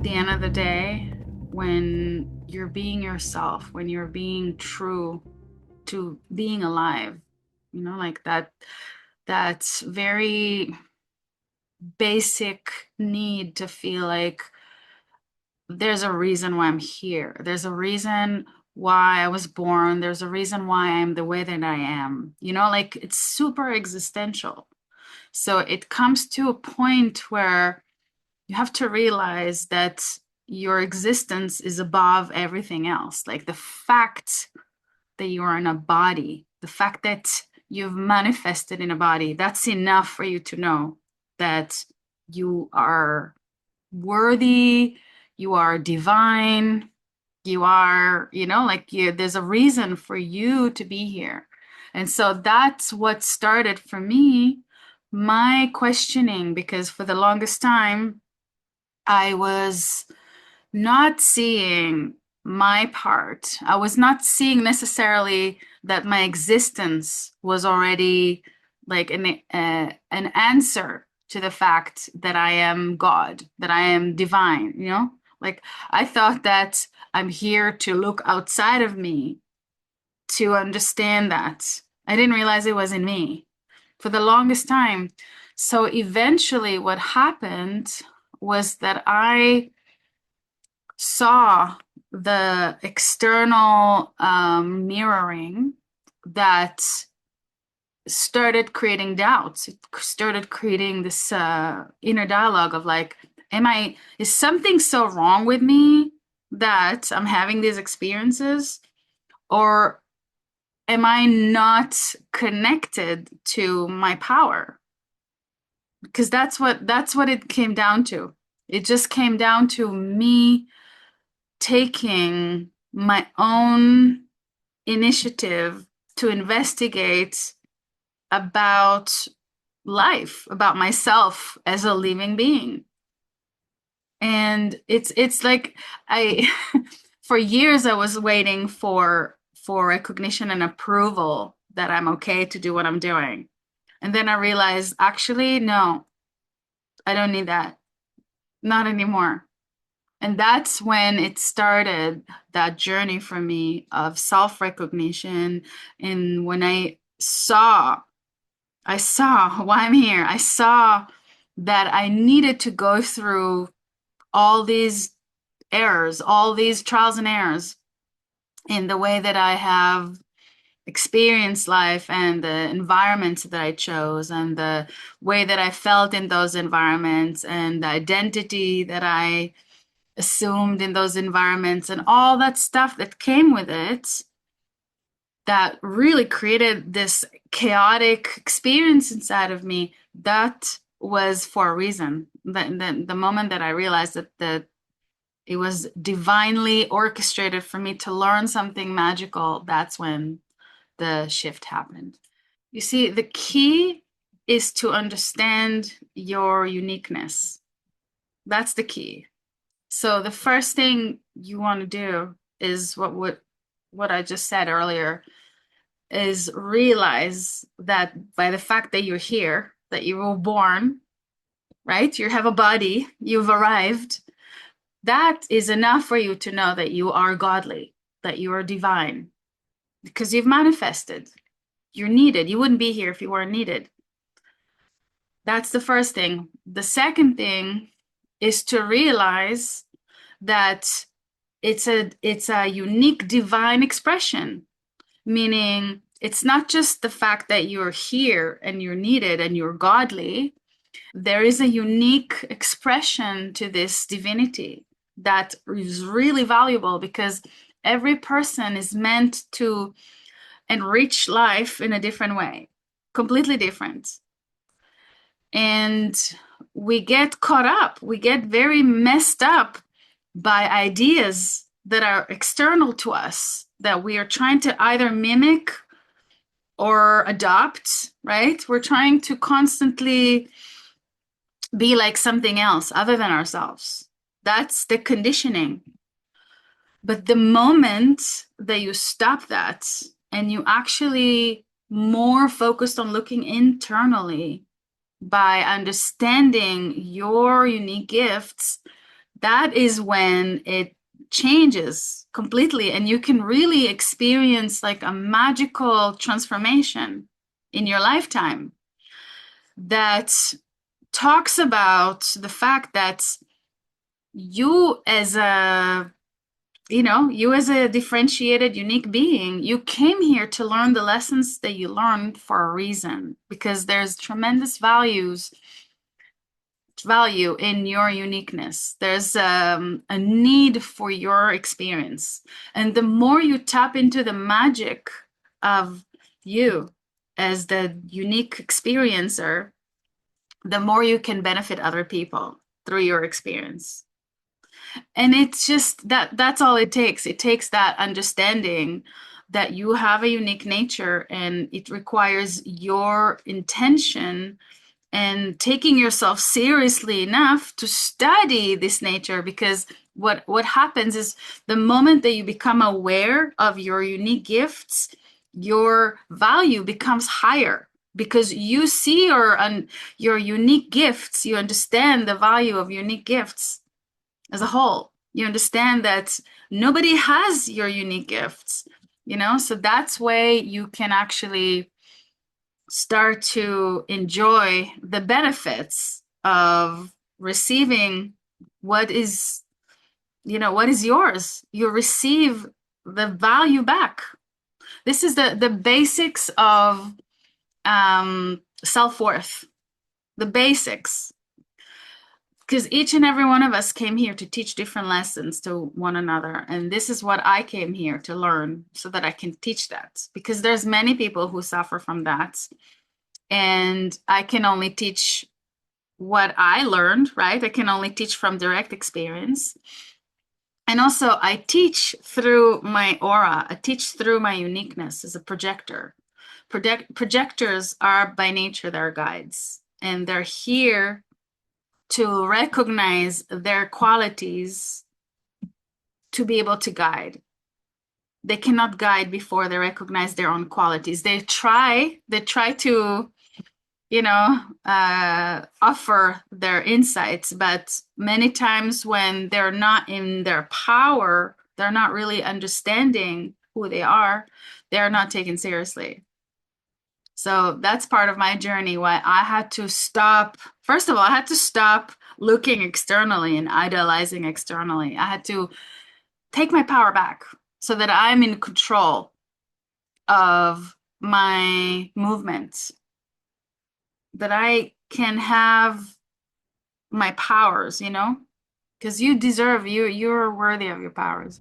at the end of the day, when you're being yourself, when you're being true to being alive, like that's very basic need to feel like there's a reason why I'm here. There's a reason why I was born. There's a reason why I'm the way that I am. Like it's super existential. So it comes to a point where you have to realize that your existence is above everything else. Like the fact that you are in a body, the fact that you've manifested in a body, that's enough for you to know that you are worthy, you are divine, you are, there's a reason for you to be here. And so that's what started for me, my questioning, because for the longest time, I was not seeing my part. I was not seeing necessarily that my existence was already like an answer to the fact that I am God, that I am divine. Like I thought that I'm here to look outside of me to understand that. I didn't realize it was in me for the longest time. So eventually, what happened was that I saw the external mirroring that started creating doubts. It started creating this inner dialogue of like, is something so wrong with me that I'm having these experiences? Or am I not connected to my power? Because that's what it came down to. It just came down to me taking my own initiative to investigate about life, about myself as a living being. And it's like I for years I was waiting for recognition and approval that I'm okay to do what I'm doing. And then I realized actually no, I don't need that. Not anymore. And that's when it started, that journey for me of self-recognition. And when I saw why I'm here. I saw that I needed to go through all these errors, all these trials and errors in the way that I have experienced life and the environments that I chose and the way that I felt in those environments and the identity that I assumed in those environments and all that stuff that came with it that really created this chaotic experience inside of me. That was for a reason. The moment that I realized that it was divinely orchestrated for me to learn something magical, that's when the shift happened. You see, the key is to understand your uniqueness. That's the key. So the first thing you want to do is what I just said earlier is realize that by the fact that you're here, that you were born, right? You have a body, you've arrived. That is enough for you to know that you are godly, that you are divine, because you've manifested. You're needed. You wouldn't be here if you weren't needed. That's the first thing. The second thing is to realize that it's a unique divine expression, meaning it's not just the fact that you're here and you're needed and you're godly. There is a unique expression to this divinity that is really valuable because every person is meant to enrich life in a different way, completely different. And we get caught up, we get very messed up by ideas that are external to us that we are trying to either mimic or adopt, right? We're trying to constantly be like something else other than ourselves. That's the conditioning. But the moment that you stop that and you actually more focused on looking internally by understanding your unique gifts, that is when it changes completely, and you can really experience like a magical transformation in your lifetime that talks about the fact that you as a you as a differentiated, unique being, you came here to learn the lessons that you learned for a reason, because there's tremendous value in your uniqueness. There's a need for your experience. And the more you tap into the magic of you as the unique experiencer, the more you can benefit other people through your experience. And it's just that's all it takes. It takes that understanding that you have a unique nature, and it requires your intention and taking yourself seriously enough to study this nature. Because what happens is, the moment that you become aware of your unique gifts, your value becomes higher, because you see your unique gifts. You understand the value of unique gifts as a whole. You understand that nobody has your unique gifts, so that's way you can actually start to enjoy the benefits of receiving what is, what is yours. You receive the value back. This is the basics of self-worth, the basics. Because each and every one of us came here to teach different lessons to one another. And this is what I came here to learn, so that I can teach that. Because there's many people who suffer from that. And I can only teach what I learned, right? I can only teach from direct experience. And also I teach through my aura. I teach through my uniqueness as a projector. Projectors are by nature, they're guides. And they're here to recognize their qualities to be able to guide. They cannot guide before they recognize their own qualities. They try to, offer their insights, but many times when they're not in their power, they're not really understanding who they are, they're not taken seriously. So that's part of my journey, why I had to stop. First of all, I had to stop looking externally and idolizing externally. I had to take my power back, so that I'm in control of my movements, that I can have my powers, because you're worthy of your powers.